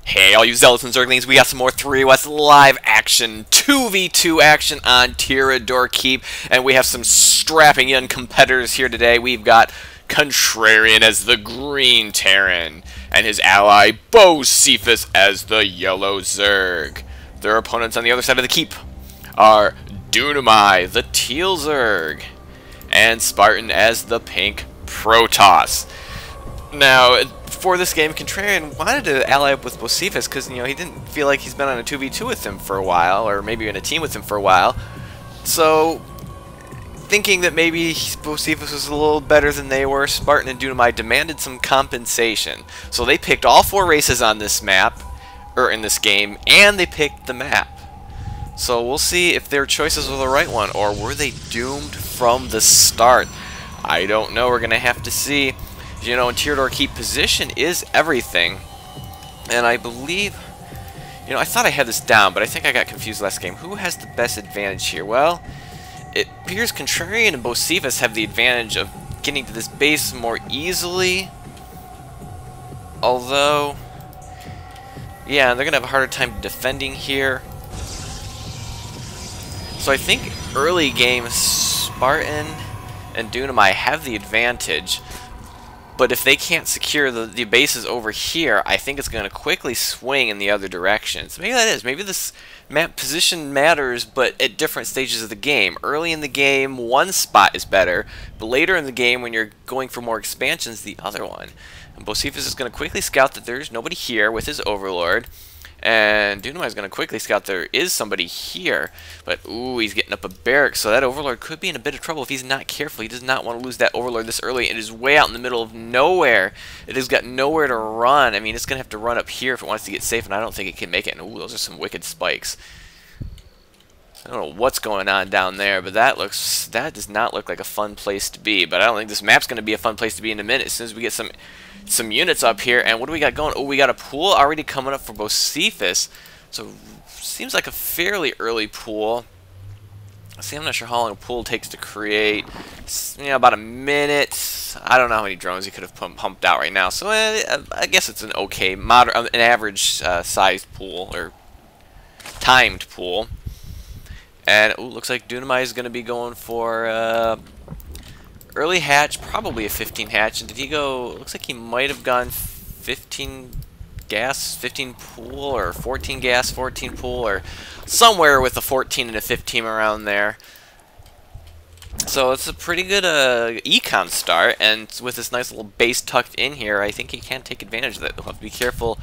Hey, all you zealots and zerglings, we got some more 3 West live action, 2v2 action on Tirador Keep, and we have some strapping young competitors here today. We've got Contrarian as the Green Terran, and his ally Bocephus as the Yellow Zerg. Their opponents on the other side of the keep are Dunamai, the Teal Zerg, and Spartan as the Pink Protoss. Now, for this game, Contrarian wanted to ally up with Bocephus because, he didn't feel like he's been on a 2v2 with him for a while, or maybe in a team with him for a while. So, thinking that maybe Bocephus was a little better than they were, Spartan and Dunamai demanded some compensation. So they picked all 4 races on this map, or in this game, and they picked the map. So we'll see if their choices were the right one, or were they doomed from the start? I don't know. We're going to have to see. In Tirador Keep, position is everything. And I believe, I thought I had this down, but I think I got confused last game. Who has the best advantage here? Well, it appears Contrarian and Bocephus have the advantage of getting to this base more easily. Although, yeah, they're going to have a harder time defending here. So I think early game, Spartan and Dunamai have the advantage. But if they can't secure the bases over here, I think it's going to quickly swing in the other direction. So maybe that is. Maybe this map position matters, but at different stages of the game. Early in the game, one spot is better, but later in the game, when you're going for more expansions, the other one. And Bocephus is going to quickly scout that there's nobody here with his Overlord. And Dunamai is going to quickly scout there is somebody here. But, ooh, he's getting up a barrack, so that Overlord could be in a bit of trouble if he's not careful. He does not want to lose that Overlord this early. It is way out in the middle of nowhere. It has got nowhere to run. I mean, it's going to have to run up here if it wants to get safe, and I don't think it can make it. And, ooh, those are some wicked spikes. I don't know what's going on down there, but that does not look like a fun place to be. But I don't think this map's going to be a fun place to be in a minute. As soon as we get some units up here, and what do we got going? Oh, we got a pool already coming up for Bocephus. So seems like a fairly early pool. See, I'm not sure how long a pool takes to create. About a minute. I don't know how many drones he could have pumped out right now. So I guess it's an okay, an average sized pool or timed pool. And ooh, looks like Dunamai is going to be going for early hatch, probably a 15 hatch. And did he go? Looks like he might have gone 15 gas, 15 pool, or 14 gas, 14 pool, or somewhere with a 14 and a 15 around there. So it's a pretty good econ start, and with this nice little base tucked in here, I think he can take advantage of that. He'll have to be careful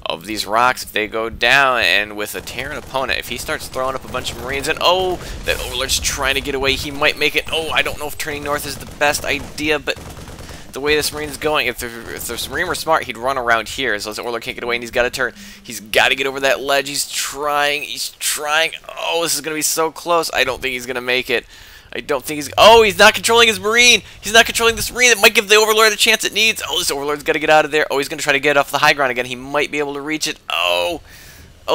of these rocks if they go down, and with a Terran opponent, if he starts throwing up a bunch of Marines, and oh, that Overlord's trying to get away, he might make it. Oh, I don't know if turning north is the best idea, but the way this Marine is going, if the Marine were smart, he'd run around here, so this Overlord can't get away, and he's got to turn. He's got to get over that ledge. He's trying. Oh, this is going to be so close. I don't think he's going to make it. I don't think he's... Oh, he's not controlling his Marine. He's not controlling this Marine. It might give the Overlord the chance it needs. Oh, this Overlord's got to get out of there. Oh, he's going to try to get off the high ground again. He might be able to reach it. Oh,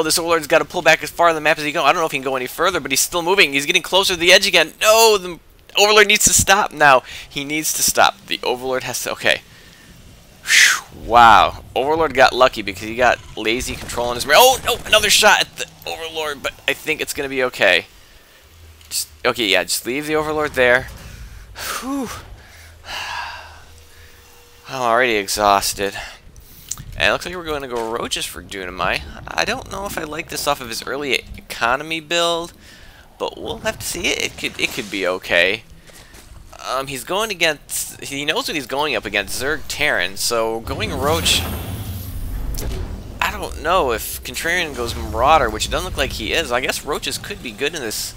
this Overlord's got to pull back as far on the map as he can go. I don't know if he can go any further, but he's still moving. He's getting closer to the edge again. No, the Overlord needs to stop now. He needs to stop. The Overlord has to... Okay. Whew, wow. Overlord got lucky because he got lazy control on his Marine. Oh, no, another shot at the Overlord, but I think it's going to be okay. Okay, yeah, just leave the Overlord there. Whew. I'm already exhausted. And it looks like we're going to go Roaches for Dunamai. I don't know if I like this off of his early economy build, but we'll have to see. It could be okay. He's going against... He knows what he's going up against, Zerg Terran, so going Roach... I don't know if Contrarian goes Marauder, which it doesn't look like he is. I guess Roaches could be good in this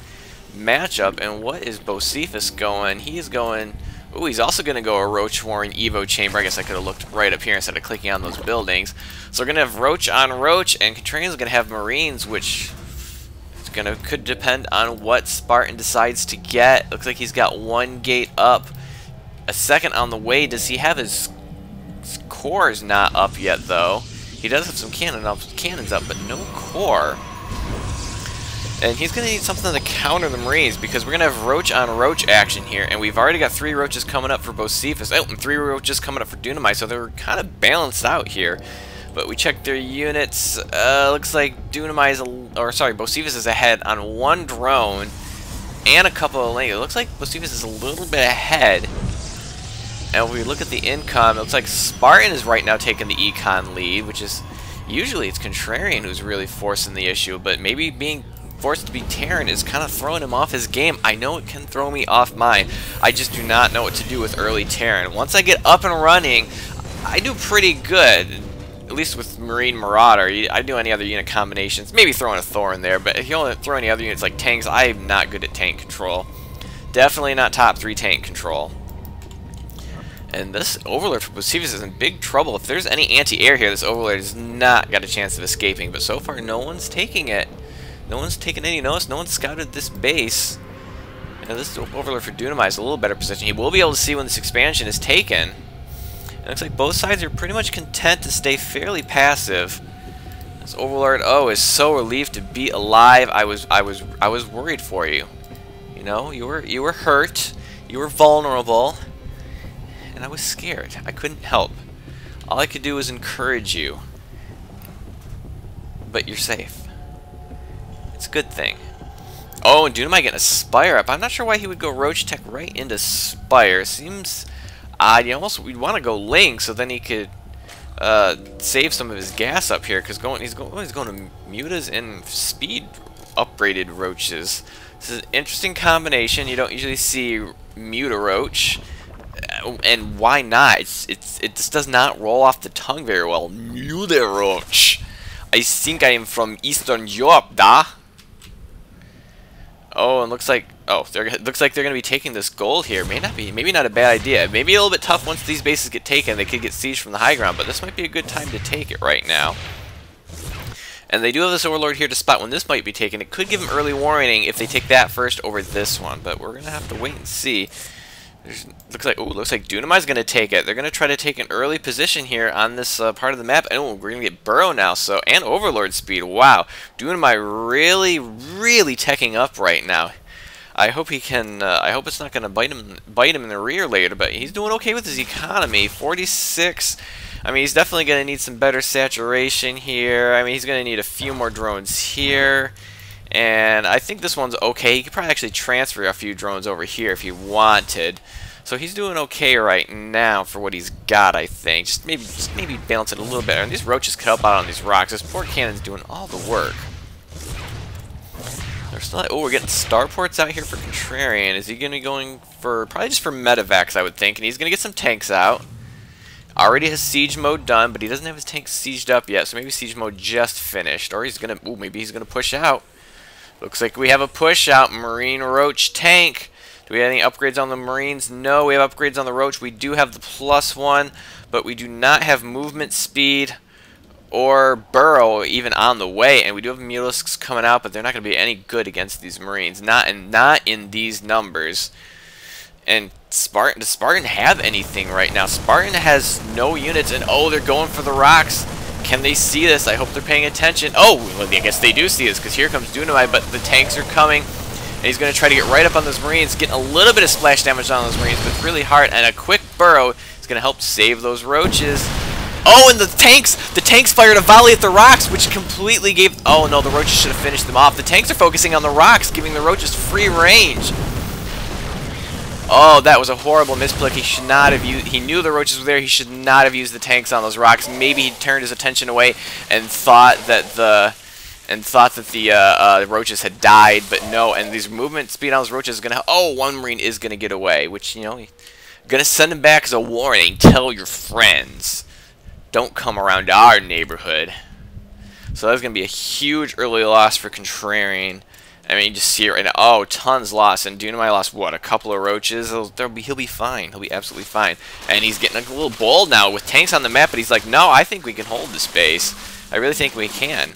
matchup. And what is Bocephus going? He is going... Ooh, he's also going to go a Roach Warren Evo Chamber. I guess I could have looked right up here instead of clicking on those buildings. So we're going to have Roach on Roach, and Contrarian's going to have Marines, which could depend on what Spartan decides to get. Looks like he's got one gate up, a second on the way. Does he have his cores not up yet, though? He does have some cannons up, but no core. And he's going to need something to counter the Marines, because we're going to have Roach on Roach action here, and we've already got 3 Roaches coming up for Bocephus. Oh, and 3 Roaches coming up for Dunamai, so they're kind of balanced out here. But we checked their units. Looks like Bocephus is ahead on one drone and a couple of lanes. It looks like Bocephus is a little bit ahead. And when we look at the income, it looks like Spartan is right now taking the econ lead, which is usually it's Contrarian who's really forcing the issue, but maybe being forced to be Terran is kind of throwing him off his game. I know it can throw me off mine. I just do not know what to do with early Terran. Once I get up and running, I do pretty good. At least with Marine Marauder. I do any other unit combinations. Maybe throwing a Thor in there, but if you only throw any other units like tanks, I'm not good at tank control. Definitely not top 3 tank control. And this Overlord for Bocephus is in big trouble. If there's any anti-air here, this Overlord has not got a chance of escaping. But so far, no one's taking it. No one's taken any notice. No one's scouted this base. And this Overlord for Dunamai is a little better position. He will be able to see when this expansion is taken. It looks like both sides are pretty much content to stay fairly passive. This Overlord, is so relieved to be alive. I was worried for you. You know, you were hurt. You were vulnerable. And I was scared. I couldn't help. All I could do was encourage you. But you're safe. It's a good thing. Oh, and Dunamai getting a Spire up. I'm not sure why he would go Roach Tech right into Spire. Seems odd. We'd want to go Link so then he could save some of his gas up here. Because he's going to Mutas and Speed upgraded Roaches. This is an interesting combination. You don't usually see Muta Roach. And why not? It just does not roll off the tongue very well. Muta Roach. I think I am from Eastern Europe, da. Oh, and looks like they're gonna be taking this gold here. Maybe not a bad idea. Maybe a little bit tough once these bases get taken. They could get sieged from the high ground, but this might be a good time to take it right now. And they do have this Overlord here to spot when this might be taken. It could give them early warning if they take that first over this one, but we're gonna have to wait and see. Looks like Dunamai's going to take it. They're going to try to take an early position here on this part of the map. And we're going to get Burrow now, and Overlord speed. Wow, Dunamai really teching up right now. I hope he can. I hope it's not going to bite him in the rear later. But he's doing okay with his economy. 46. I mean, he's definitely going to need some better saturation here. I mean, he's going to need a few more drones here. And I think this one's okay. He could probably actually transfer a few drones over here if he wanted. So he's doing okay right now for what he's got, I think. Just maybe balance it a little better. And these Roaches could help out on these rocks. This poor cannon's doing all the work. They're still, we're getting starports out here for Contrarian. Is he going to be going for, probably just for medevacs, I would think. And he's going to get some tanks out. Already has siege mode done, but he doesn't have his tanks sieged up yet. So maybe siege mode just finished. Or he's going to, maybe he's going to push out. Looks like we have a push out. Marine Roach tank. Do we have any upgrades on the Marines? No, we have upgrades on the Roach. We do have the +1, but we do not have movement speed or Burrow even on the way. And we do have Mulisks coming out, but they're not going to be any good against these Marines. Not in these numbers. And does Spartan have anything right now? Spartan has no units, and they're going for the rocks. Can they see this? I hope they're paying attention. Oh, well, I guess they do see this, because here comes Dunamai, but the tanks are coming. And he's going to try to get right up on those Marines, getting a little bit of splash damage on those Marines, but it's really hard. And a quick Burrow is going to help save those Roaches. Oh, and the tanks fired a volley at the rocks, which completely gave... Oh, no, the Roaches should have finished them off. The tanks are focusing on the rocks, giving the Roaches free range. Oh, that was a horrible misclick. He should not have used... He knew the Roaches were there. He should not have used the tanks on those rocks. Maybe he turned his attention away and thought that the Roaches had died, but no. And these movement speed on those Roaches is gonna... Oh, one Marine is gonna get away, which, you know, gonna send him back as a warning. Tell your friends, don't come around our neighborhood. So that's gonna be a huge early loss for Contrarian. I mean, you just see it right now. Oh, tons lost. And Dunamai lost, what, a couple of Roaches? He'll be fine. He'll be absolutely fine. And he's getting a little bold now with tanks on the map, but he's like, no, I think we can hold this base. I really think we can.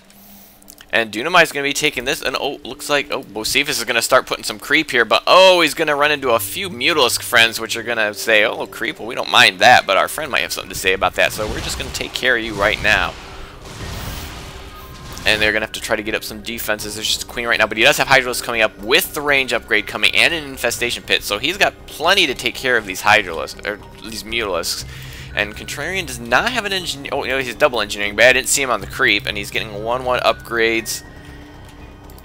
And Dunamai's going to be taking this, and looks like, Bocephus is going to start putting some creep here, but he's going to run into a few Mutalisk friends, which are going to say, creep, well, we don't mind that, but our friend might have something to say about that, so we're just going to take care of you right now. And they're going to have to try to get up some defenses. There's just a Queen right now, but he does have Hydralisks coming up with the range upgrade coming and an infestation pit. So he's got plenty to take care of these Hydralisks, or these Mutalisks. And Contrarian does not have an engineer. Oh, no, he's double engineering, but I didn't see him on the creep, and he's getting 1-1 upgrades.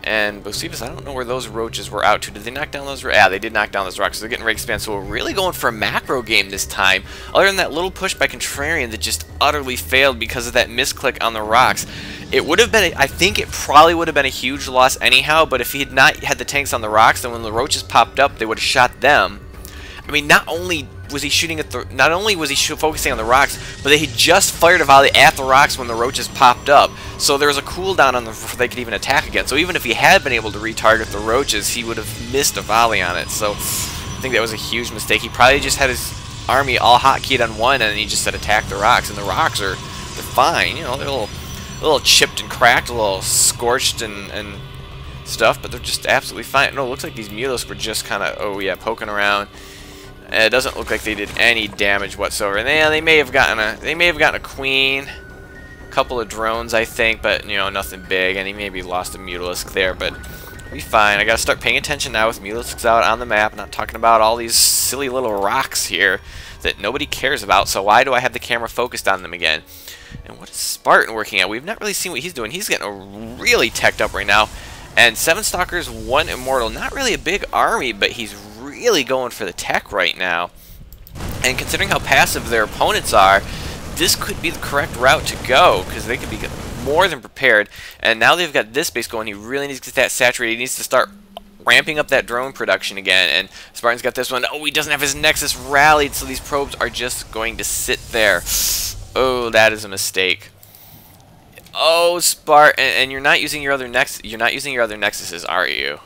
And Bocephus, I don't know where those roaches were out to. Did they knock down those? Yeah, they did knock down those rocks. So they're getting rig expand. So we're really going for a macro game this time. Other than that little push by Contrarian that just utterly failed because of that misclick on the rocks. It would have been, I think it probably would have been a huge loss anyhow. But if he had not had the tanks on the rocks, then when the roaches popped up, they would have shot them. I mean, not only was he shooting at focusing on the rocks, but he just fired a volley at the rocks when the roaches popped up. So there was a cooldown on them before they could even attack again. So even if he had been able to retarget the roaches, he would have missed a volley on it. So I think that was a huge mistake. He probably just had his army all hotkeyed on one, and he just said attack the rocks. And the rocks they're fine. You know, they're a little chipped and cracked, a little scorched and stuff, but they're just absolutely fine. No, it looks like these mulos were just kind of, oh yeah, poking around. It doesn't look like they did any damage whatsoever. And they may have gotten a queen, a couple of drones, I think, but you know, nothing big. And he maybe lost a mutalisk there, but we'll be fine. I gotta start paying attention now with mutalisks out on the map. Not talking about all these silly little rocks here that nobody cares about. So why do I have the camera focused on them again? And what is Spartan working at? We've not really seen what he's doing. He's getting really teched up right now. And 7 Stalkers, 1 Immortal. Not really a big army, but he's really going for the tech right now. And considering how passive their opponents are, this could be the correct route to go, because they could be more than prepared. And now they've got this base going. He really needs to get that saturated. He needs to start ramping up that drone production again. And Spartan's got this one. Oh, he doesn't have his Nexus rallied, so these probes are just going to sit there. Oh, that is a mistake. Oh, Spartan, and you're not using your other Nexuses, are you?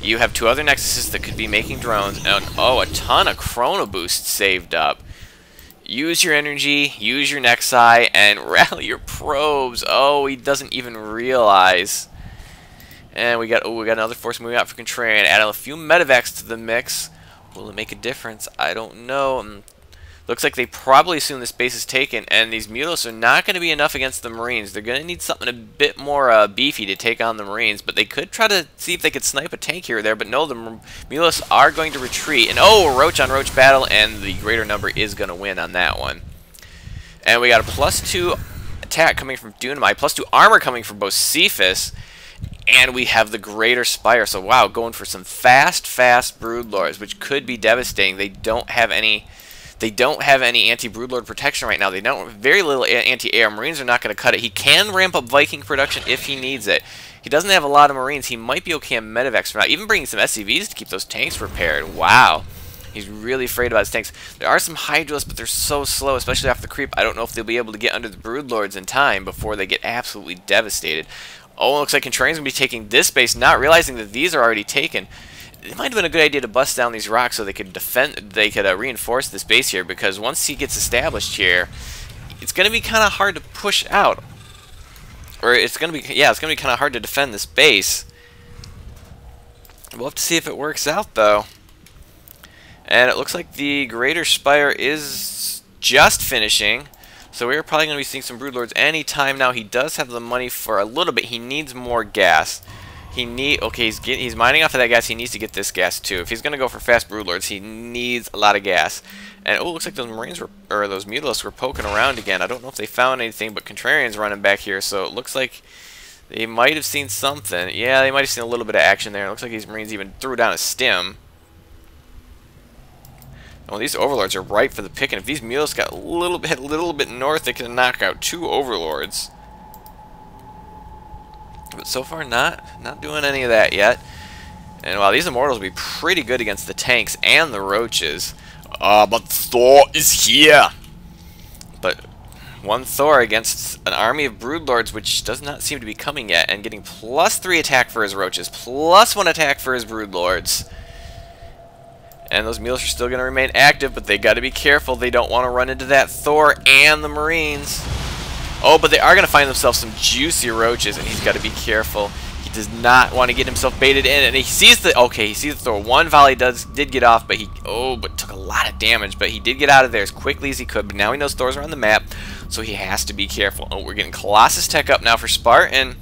You have 2 other Nexuses that could be making drones, and oh, a ton of Chrono Boost saved up. Use your energy, use your Nexi, and rally your probes. Oh, he doesn't even realize. And we got another force moving out for Contrarian. Add a few medevacs to the mix. Will it make a difference? I don't know. Looks like they probably assume this base is taken, and these Mulos are not going to be enough against the Marines. They're going to need something a bit more beefy to take on the Marines, but they could try to see if they could snipe a tank here or there, but no, the Mulos are going to retreat. And oh, roach on roach battle, and the greater number is going to win on that one. And we got a +2 attack coming from Dunamai, +2 armor coming from Bocephus, and we have the Greater Spire. So wow, going for some fast Broodlords, which could be devastating. They don't have any anti-Broodlord protection right now. They don't very little anti-air. Marines are not going to cut it. He can ramp up Viking production if he needs it. He doesn't have a lot of Marines. He might be okay on medevacs for now. Even bringing some SCVs to keep those tanks repaired. Wow. He's really afraid about his tanks. There are some Hydralisks, but they're so slow, especially off the creep. I don't know if they'll be able to get under the Broodlords in time before they get absolutely devastated. Oh, it looks like Contrarian's going to be taking this base, not realizing that these are already taken. It might have been a good idea to bust down these rocks so they could reinforce this base here, because once he gets established here, it's going to be kind of hard to push out. Or it's going to be, yeah, it's going to be kind of hard to defend this base. We'll have to see if it works out, though. And it looks like the Greater Spire is just finishing, so we're probably going to be seeing some Broodlords any time now. He does have the money for a little bit. He needs more gas. Okay, he's mining off of that gas. He needs to get this gas too. If he's gonna go for fast Broodlords, he needs a lot of gas. And oh, looks like those Marines or those Mutalisks were poking around again. I don't know if they found anything, but Contrarian's running back here, so it looks like they might have seen something. Yeah, they might have seen a little bit of action there. It looks like these Marines even threw down a stim. Oh, these Overlords are ripe for the picking. If these Mutalisks got a little bit north, they can knock out 2 Overlords. But so far, not doing any of that yet. And while these Immortals will be pretty good against the tanks and the roaches, but Thor is here. But 1 Thor against an army of Broodlords, which does not seem to be coming yet, and getting +3 attack for his roaches, +1 attack for his Broodlords. And those Mules are still going to remain active, but they got to be careful. They don't want to run into that Thor and the Marines. Oh, but they are going to find themselves some juicy roaches, and he's got to be careful. He does not want to get himself baited in, and he sees the Thor. 1 volley did get off, but but took a lot of damage. But he did get out of there as quickly as he could. But now he knows Thor's are on the map, so he has to be careful. Oh, we're getting Colossus tech up now for Spartan.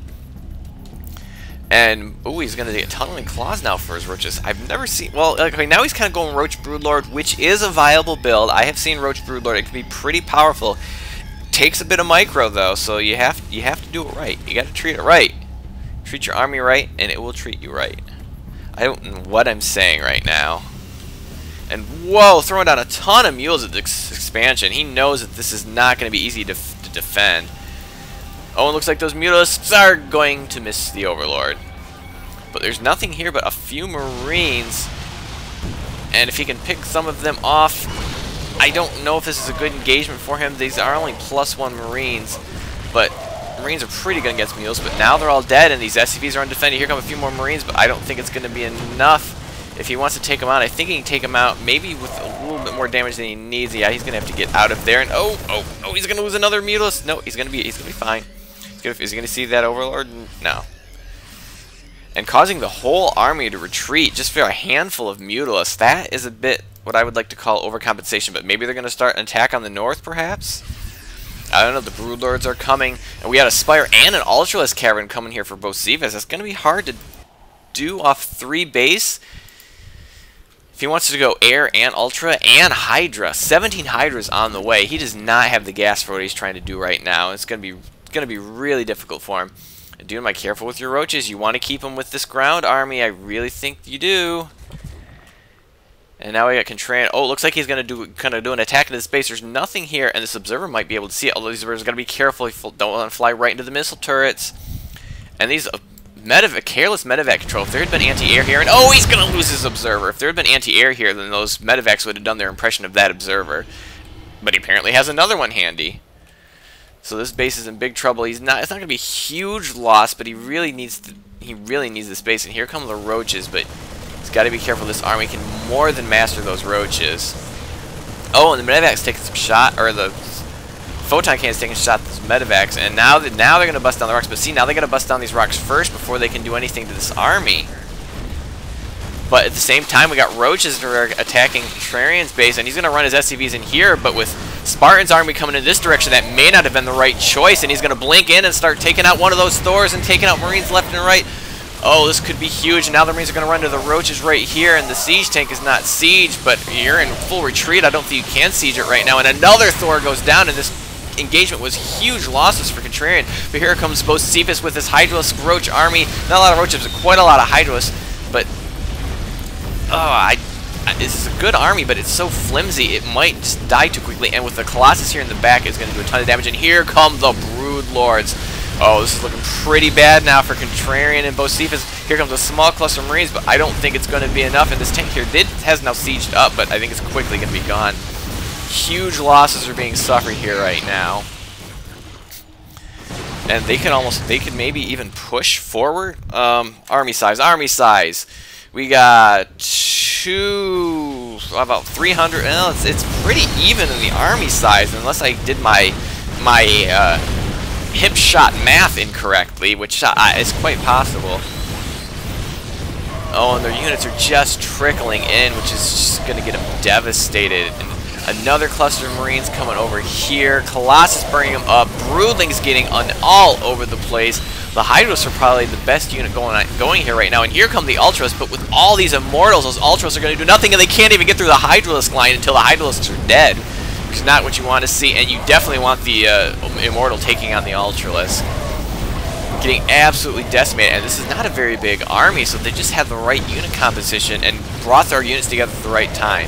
And, ooh, he's going to get Tunneling Claws now for his Roaches. I've never seen... Well, okay, now he's kind of going Roach Broodlord, which is a viable build. I have seen Roach Broodlord. It can be pretty powerful. Takes a bit of micro, though, so you have to do it right. You got to treat it right. Treat your army right, and it will treat you right. I don't know what I'm saying right now. And, whoa, throwing down a ton of mules at this expansion. He knows that this is not going to be easy to defend. Oh, it looks like those mutalisks are going to miss the Overlord. But there's nothing here but a few Marines. And if he can pick some of them off, I don't know if this is a good engagement for him. These are only +1 Marines. But Marines are pretty good against mules. But now they're all dead and these SCVs are undefended. Here come a few more Marines, but I don't think it's going to be enough. If he wants to take them out, I think he can take them out maybe with a little bit more damage than he needs. Yeah, he's going to have to get out of there. And oh, he's going to lose another Mutalist. No, he's going to be fine. Is he going to see that Overlord? No. And causing the whole army to retreat just for a handful of Mutalisks. That is a bit what I would like to call overcompensation. But maybe they're going to start an attack on the north, perhaps? I don't know. The Broodlords are coming. And we got a Spire and an Ultralisk Cavern coming here for Bocephus. That's going to be hard to do off 3 base. If he wants to go Air and Ultra and Hydra. 17 Hydras on the way. He does not have the gas for what he's trying to do right now. It's going to be really difficult for him. Dude, am I careful with your Roaches? You want to keep them with this ground army? I really think you do. And now we got Contrarian. Oh, it looks like he's going to do an attack into this base. There's nothing here, and this Observer might be able to see it. Although these Observers got to be careful. You don't want to fly right into the missile turrets. And these careless medevac control. If there had been anti-air here, and oh, he's going to lose his Observer. If there had been anti-air here, then those medevacs would have done their impression of that Observer. But he apparently has another one handy. So this base is in big trouble. It's not going to be a huge loss, but he really needs this base. And here come the Roaches, but he's got to be careful. This army can more than master those Roaches. Oh, and the medevac's taking some shot, or the photon cannon's taking a shot at those medevacs, and now they're going to bust down the rocks. But see, now they got to bust down these rocks first before they can do anything to this army. But at the same time, we got Roaches that are attacking Contrarian's base, and he's going to run his SCVs in here, but with Spartan's army coming in this direction, that may not have been the right choice, and he's going to blink in and start taking out one of those Thors and taking out Marines left and right. Oh, this could be huge. Now the Marines are going to run to the Roaches right here, and the siege tank is not siege, but you're in full retreat. I don't think you can siege it right now, and another Thor goes down, and this engagement was huge losses for Contrarian. But here comes Bocephus with his Hydralisk Roach army. Not a lot of Roaches, but quite a lot of Hydralisks, but this is a good army, but it's so flimsy, it might just die too quickly. And with the Colossus here in the back, it's going to do a ton of damage. And here come the Broodlords. Oh, this is looking pretty bad now for Contrarian and Bocephus. Here comes a small cluster of Marines, but I don't think it's going to be enough. And this tank here has now sieged up, but I think it's quickly going to be gone. Huge losses are being suffered here right now. And they could maybe even push forward. Army size. We got about 300. Well, it's pretty even in the army size, unless I did my hip shot math incorrectly, which is quite possible. Oh, and their units are just trickling in, which is just going to get them devastated. And another cluster of Marines coming over here. Colossus burning them up. Broodling's getting all over the place. The Hydras are probably the best unit going here right now. And here come the Ultras, but with all these Immortals, those Ultras are going to do nothing, and they can't even get through the Hydralisk line until the Hydralisks are dead. Which is not what you want to see, and you definitely want the Immortal taking on the Ultralisk. Getting absolutely decimated, and this is not a very big army, so they just had the right unit composition and brought their units together at the right time.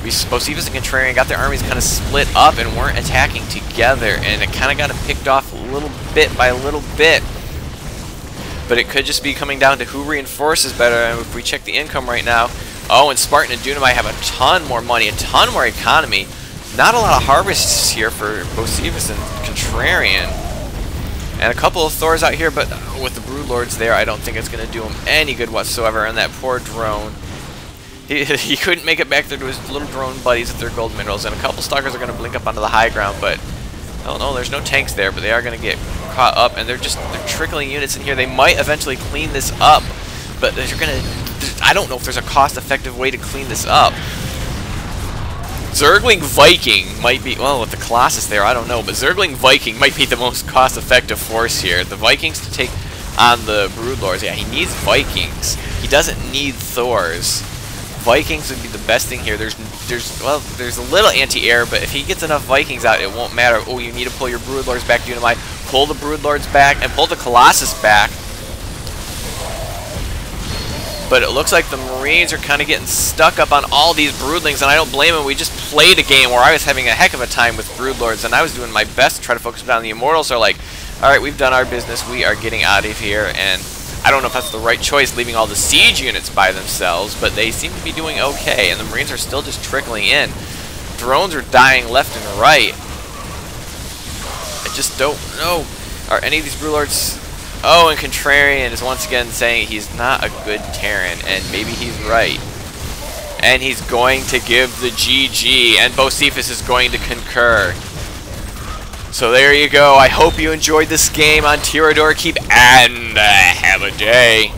Bocephus and Contrarian got their armies kind of split up and weren't attacking together, and it kind of got them picked off a little bit by a little bit. But it could just be coming down to who reinforces better. And if we check the income right now, oh, and Spartan and Dunamite have a ton more money, a ton more economy. Not a lot of harvests here for Bocephus and Contrarian. And a couple of Thors out here, but with the Broodlords there, I don't think it's going to do him any good whatsoever. And that poor drone. He couldn't make it back there to his little drone buddies with their gold minerals. And a couple Stalkers are going to blink up onto the high ground, but oh no, there's no tanks there, but they are going to get caught up, and they're trickling units in here. They might eventually clean this up, but I don't know if there's a cost-effective way to clean this up. Zergling Viking might be, well, with the Colossus there, I don't know, but Zergling Viking might be the most cost-effective force here. The Vikings to take on the Broodlords. Yeah, he needs Vikings. He doesn't need Thors. Vikings would be the best thing here. There's a little anti-air, but if he gets enough Vikings out, it won't matter. Oh, you need to pull your Broodlords back, Dunamite. Pull the Broodlords back and pull the Colossus back. But it looks like the Marines are kind of getting stuck up on all these Broodlings, and I don't blame them. We just played a game where I was having a heck of a time with Broodlords, and I was doing my best to try to focus down the Immortals. So like, alright, we've done our business. We are getting out of here, and I don't know if that's the right choice, leaving all the siege units by themselves, but they seem to be doing okay, and the Marines are still just trickling in. Drones are dying left and right. I just don't know. Are any of these Broodlords... Oh, and Contrarian is once again saying he's not a good Terran, and maybe he's right. And he's going to give the GG, and Bocephus is going to concur. So there you go. I hope you enjoyed this game on Tyrador Keep, and have a day.